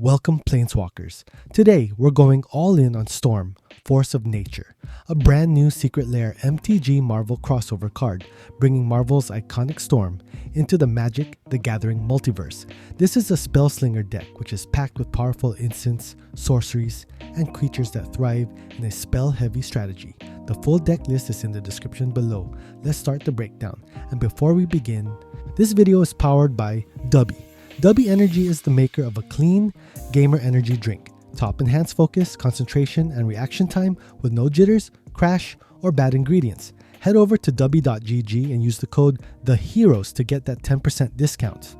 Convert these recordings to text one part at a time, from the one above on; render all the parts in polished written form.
Welcome Planeswalkers. Today we're going all in on Storm, Force of Nature, a brand new Secret Lair MTG Marvel crossover card, bringing Marvel's iconic Storm into the Magic: The Gathering multiverse. This is a Spellslinger deck which is packed with powerful instants, sorceries, and creatures that thrive in a spell-heavy strategy. The full deck list is in the description below. Let's start the breakdown. And before we begin, this video is powered by Dubby. Dubby Energy is the maker of a clean gamer energy drink. Top enhanced focus, concentration, and reaction time with no jitters, crash, or bad ingredients. Head over to dubby.gg and use the code THEHEROES to get that 10% discount.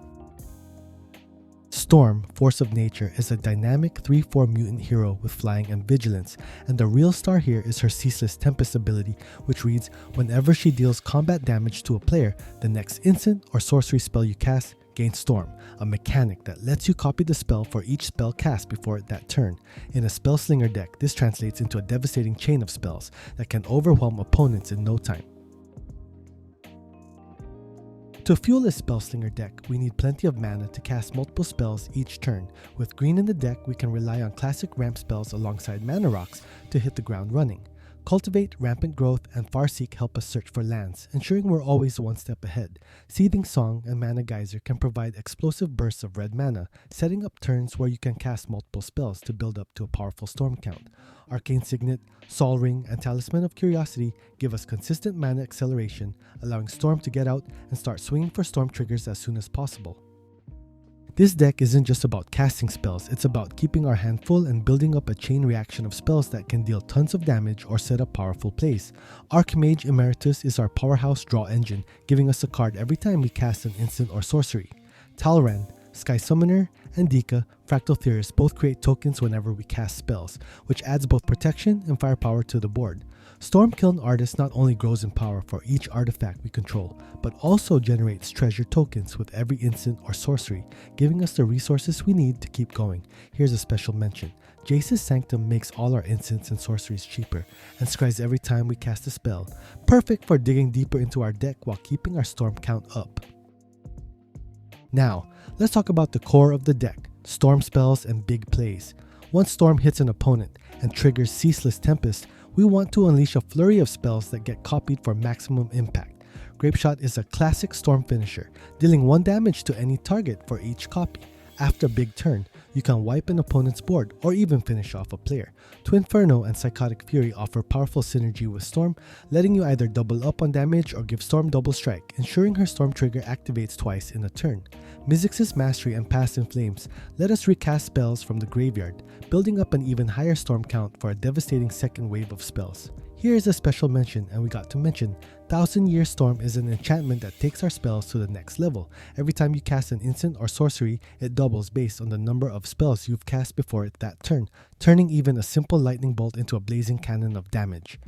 Storm, Force of Nature is a dynamic 3/4 mutant hero with flying and vigilance, and the real star here is her Ceaseless Tempest ability, which reads, whenever she deals combat damage to a player, the next instant or sorcery spell you cast gains Storm, a mechanic that lets you copy the spell for each spell cast before that turn. In a Spellslinger deck, this translates into a devastating chain of spells that can overwhelm opponents in no time. To fuel a Spellslinger deck, we need plenty of mana to cast multiple spells each turn. With green in the deck, we can rely on classic ramp spells alongside mana rocks to hit the ground running. Cultivate, Rampant Growth, and Farseek help us search for lands, ensuring we're always one step ahead. Seething Song and Mana Geyser can provide explosive bursts of red mana, setting up turns where you can cast multiple spells to build up to a powerful storm count. Arcane Signet, Sol Ring, and Talisman of Curiosity give us consistent mana acceleration, allowing Storm to get out and start swinging for storm triggers as soon as possible. This deck isn't just about casting spells, it's about keeping our hand full and building up a chain reaction of spells that can deal tons of damage or set up powerful plays. Archmage Emeritus is our powerhouse draw engine, giving us a card every time we cast an instant or sorcery. Talrand, Sky Summoner, and Dika, Fractal Theorist both create tokens whenever we cast spells, which adds both protection and firepower to the board. Stormkiln Artist not only grows in power for each artifact we control, but also generates treasure tokens with every instant or sorcery, giving us the resources we need to keep going. Here's a special mention. Jace's Sanctum makes all our instants and sorceries cheaper, and scries every time we cast a spell, perfect for digging deeper into our deck while keeping our storm count up. Now, let's talk about the core of the deck, storm spells and big plays. Once Storm hits an opponent and triggers Ceaseless Tempest, we want to unleash a flurry of spells that get copied for maximum impact. Grapeshot is a classic Storm finisher, dealing 1 damage to any target for each copy. After a big turn, you can wipe an opponent's board or even finish off a player. Twinferno and Psychotic Fury offer powerful synergy with Storm, letting you either double up on damage or give Storm double strike, ensuring her Storm trigger activates twice in a turn. Mizzix's Mastery and Past in Flames let us recast spells from the graveyard, building up an even higher Storm count for a devastating second wave of spells. Here is a special mention, and we got to mention, 1000-Year Storm is an enchantment that takes our spells to the next level. Every time you cast an instant or sorcery, it doubles based on the number of spells you've cast before it that turn, turning even a simple lightning bolt into a blazing cannon of damage.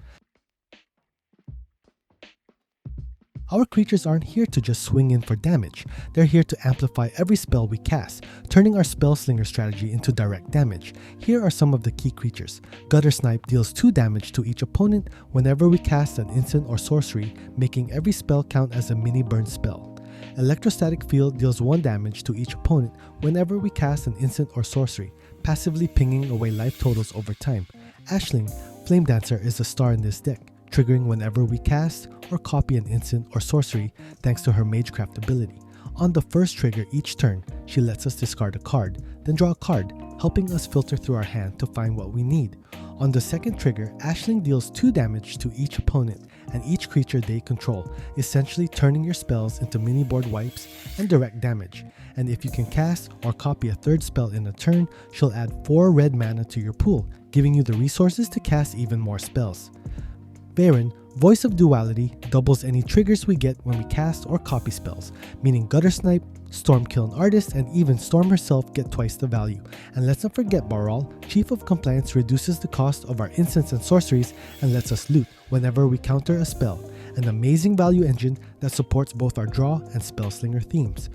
Our creatures aren't here to just swing in for damage, they're here to amplify every spell we cast, turning our Spellslinger strategy into direct damage. Here are some of the key creatures. Guttersnipe deals 2 damage to each opponent whenever we cast an instant or sorcery, making every spell count as a mini burn spell. Electrostatic Field deals 1 damage to each opponent whenever we cast an instant or sorcery, passively pinging away life totals over time. Ashling, Flame Dancer is a star in this deck, triggering whenever we cast or copy an instant or sorcery thanks to her Magecraft ability. On the first trigger each turn, she lets us discard a card, then draw a card, helping us filter through our hand to find what we need. On the second trigger, Ashling deals 2 damage to each opponent and each creature they control, essentially turning your spells into mini board wipes and direct damage. And if you can cast or copy a third spell in a turn, she'll add 4 red mana to your pool, giving you the resources to cast even more spells. Varen, Voice of Duality, doubles any triggers we get when we cast or copy spells, meaning Guttersnipe, Stormkiln Artist, and even Storm herself get twice the value. And let's not forget Baral, Chief of Compliance, reduces the cost of our instants and sorceries and lets us loot whenever we counter a spell, an amazing value engine that supports both our draw and Spellslinger themes.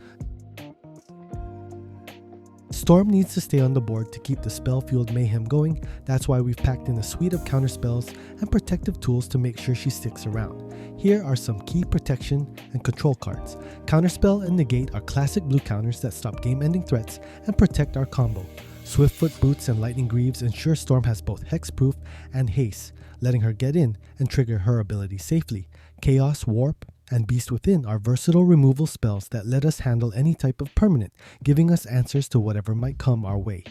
Storm needs to stay on the board to keep the spell-fueled Mayhem going. That's why we've packed in a suite of counter spells and protective tools to make sure she sticks around. Here are some key protection and control cards. Counterspell and Negate are classic blue counters that stop game-ending threats and protect our combo. Swiftfoot Boots and Lightning Greaves ensure Storm has both hexproof and haste, letting her get in and trigger her ability safely. Chaos, Warp, and Beast Within are versatile removal spells that let us handle any type of permanent, giving us answers to whatever might come our way.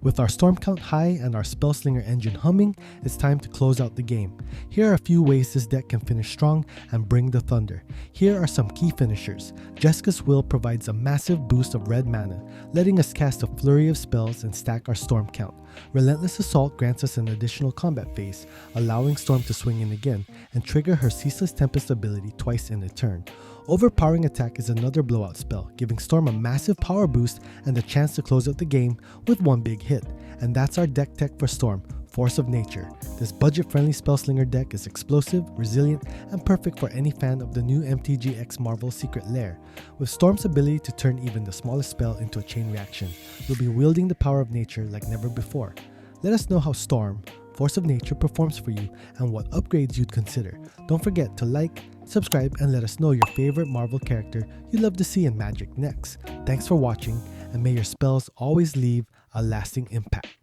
With our storm count high and our Spellslinger engine humming, it's time to close out the game. Here are a few ways this deck can finish strong and bring the thunder. Here are some key finishers. Jeska's Will provides a massive boost of red mana, letting us cast a flurry of spells and stack our storm count. Relentless Assault grants us an additional combat phase, allowing Storm to swing in again and trigger her Ceaseless Tempest ability twice in a turn. Overpowering Attack is another blowout spell, giving Storm a massive power boost and the chance to close out the game with one big hit. And that's our deck tech for Storm, Force of Nature. This budget-friendly Spellslinger deck is explosive, resilient, and perfect for any fan of the new MTG X Marvel Secret Lair. With Storm's ability to turn even the smallest spell into a chain reaction, you'll be wielding the power of nature like never before. Let us know how Storm, Force of Nature performs for you and what upgrades you'd consider. Don't forget to like, subscribe, and let us know your favorite Marvel character you'd love to see in Magic next. Thanks for watching, and may your spells always leave a lasting impact.